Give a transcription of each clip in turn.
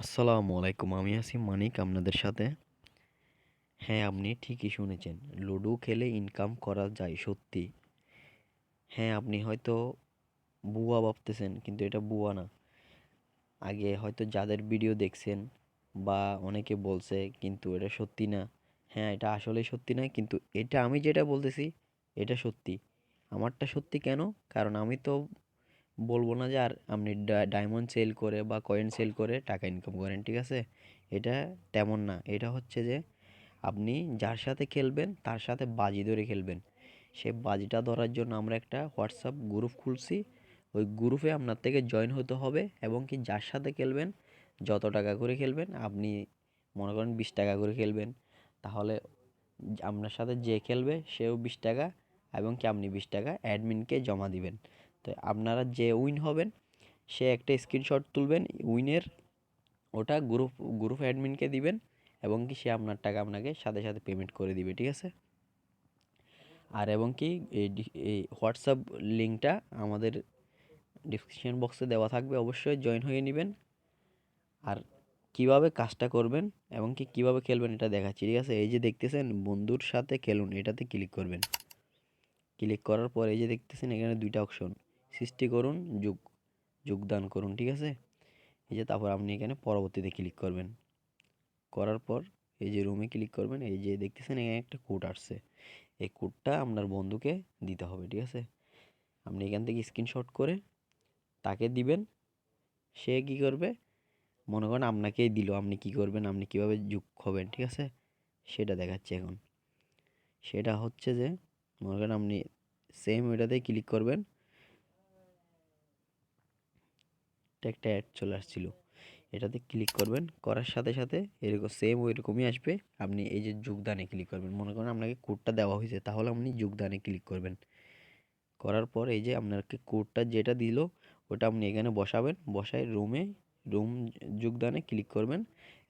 আসসালামু আলাইকুম, আমি আছি মানিক আপনাদের সাথে। হ্যাঁ, আপনি ঠিকই শুনেছেন, লুডো খেলে ইনকাম করা যায় সত্যি। হ্যাঁ, আপনি হয়তো বুয়া ভাবতেছেন, কিন্তু এটা বুয়া না। আগে হয়তো যাদের ভিডিও দেখছেন বা অনেকে বলছে, কিন্তু এটা সত্যি না। হ্যাঁ, এটা আসলেই সত্যি না, কিন্তু এটা আমি যেটা বলতেছি এটা সত্যি। আমারটা সত্যি কেন? কারণ আমি তো বলবো না যে আর আপনি ডায়মন্ড সেল করে বা কয়েন সেল করে টাকা ইনকাম করেন, ঠিক আছে? এটা তেমন না। এটা হচ্ছে যে আপনি যার সাথে খেলবেন তার সাথে বাজি ধরে খেলবেন। সে বাজিটা ধরার জন্য আমরা একটা হোয়াটসঅ্যাপ গ্রুপ খুলছি। ওই গ্রুপে আপনার থেকে জয়েন হতে হবে, এবং কি যার সাথে খেলবেন যত টাকা করে খেলবেন, আপনি মনে করেন 20 টাকা করে খেলবেন, তাহলে আপনার সাথে যে খেলবে সেও 20 টাকা, এবং কি আপনি 20 টাকা অ্যাডমিনকে জমা দিবেন। তো আপনারা যে উইন হবেন সে একটা স্ক্রিনশট তুলবেন উইনের, ওটা গ্রুপ অ্যাডমিনকে দিবেন, এবং কি সে আপনার টাকা আপনাকে সাথে সাথে পেমেন্ট করে দিবে, ঠিক আছে? আর এবং কি এই হোয়াটসঅ্যাপ লিঙ্কটা আমাদের ডিসক্রিপশন বক্সে দেওয়া থাকবে, অবশ্যই জয়েন হয়ে নেবেন। আর কিভাবে কাজটা করবেন এবং কি কীভাবে খেলবেন এটা দেখাচ্ছি, ঠিক আছে? এই যে দেখতেছেন বন্ধুর সাথে খেলুন, এটাতে ক্লিক করবেন। ক্লিক করার পর এই যে দেখতেছেন এখানে দুইটা অপশন, সৃষ্টি করুন, যোগদান করুন, ঠিক আছে? এই যে তারপর আপনি এখানে পরবর্তীতে ক্লিক করবেন। করার পর এই যে রুমে ক্লিক করবেন। এই যে দেখতেছেন এখানে একটা কোড আসছে, এই কোডটা আপনার বন্ধুকে দিতে হবে, ঠিক আছে? আপনি এখান থেকে স্ক্রিনশট করে তাকে দিবেন। সে কি করবে, মনে করেন আপনাকেই দিল, আপনি কি করবেন, আপনি কিভাবে যোগ হবেন, ঠিক আছে? সেটা দেখাচ্ছি এখন। সেটা হচ্ছে যে মনে করেন আপনি সেম ওইটাতেই ক্লিক করবেন। একটা অ্যাড চলে আসছিল, এটাতে ক্লিক করবেন। করার সাথে সাথে এরকম সেম ওইরকমই আসবে। আপনি এই যে যোগদানে ক্লিক করবেন, মনে করেন আপনাকে কোডটা দেওয়া হয়েছে, তাহলে আপনি যোগদানে ক্লিক করবেন। করার পর এই যে আপনাকে কোডটা যেটা দিল ওটা আপনি এখানে বসাবেন। বসায় রুম যোগদানে ক্লিক করবেন,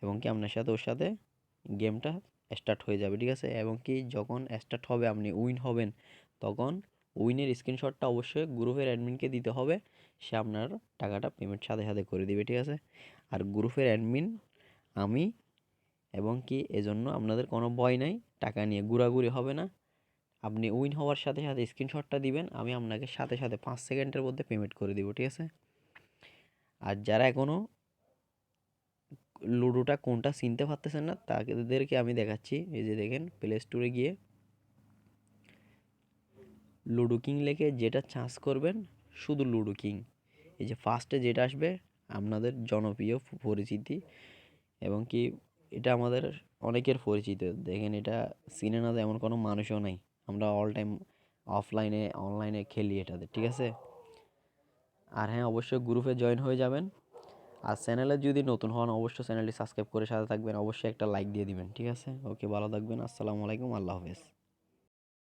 এবং কি আপনার সাথে ওর সাথে গেমটা স্টার্ট হয়ে যাবে, ঠিক আছে? এবং কি যখন স্টার্ট হবে আপনি উইন হবেন, তখন উইনের স্ক্রিনশটটা অবশ্যই গ্রুপের অ্যাডমিনকে দিতে হবে। সে আপনার টাকাটা পেমেন্ট সাথে সাথে করে দিবে, ঠিক আছে? আর গ্রুপের অ্যাডমিন আমি, এবং কি এজন্য আপনাদের কোনো ভয় নাই, টাকা নিয়ে ঘোরাঘুরি হবে না। আপনি উইন হওয়ার সাথে সাথে স্ক্রিনশটটা দিবেন, আমি আপনাকে সাথে সাথে 5 সেকেন্ডের মধ্যে পেমেন্ট করে দিব, ঠিক আছে? আর যারা এখনও লুডোটা কোনটা চিনতে পারতেছেন না তাদেরকে আমি দেখাচ্ছি। এই যে দেখেন, প্লে স্টোরে গিয়ে লুডো কিং লিখে যেটা সার্চ করবেন, শুধু লুডো কিং, এই যে ফার্স্টে যেটা আসবে আপনাদের জনপ্রিয় পরিচিতি, এবং কি এটা আমাদের অনেকের পরিচিত। দেখেন, এটা চিনে না এমন কোনো মানুষও নাই। আমরা অল টাইম অফলাইনে অনলাইনে খেলি এটাতে, ঠিক আছে? আর হ্যাঁ, অবশ্যই গ্রুপে জয়েন হয়ে যাবেন। আর চ্যানেলে যদি নতুন হন অবশ্যই চ্যানেলটি সাবস্ক্রাইব করে সাথে থাকবেন, অবশ্যই একটা লাইক দিয়ে দিবেন, ঠিক আছে? ওকে, ভালো থাকবেন। আসসালামু আলাইকুম, আল্লাহ হাফেজ।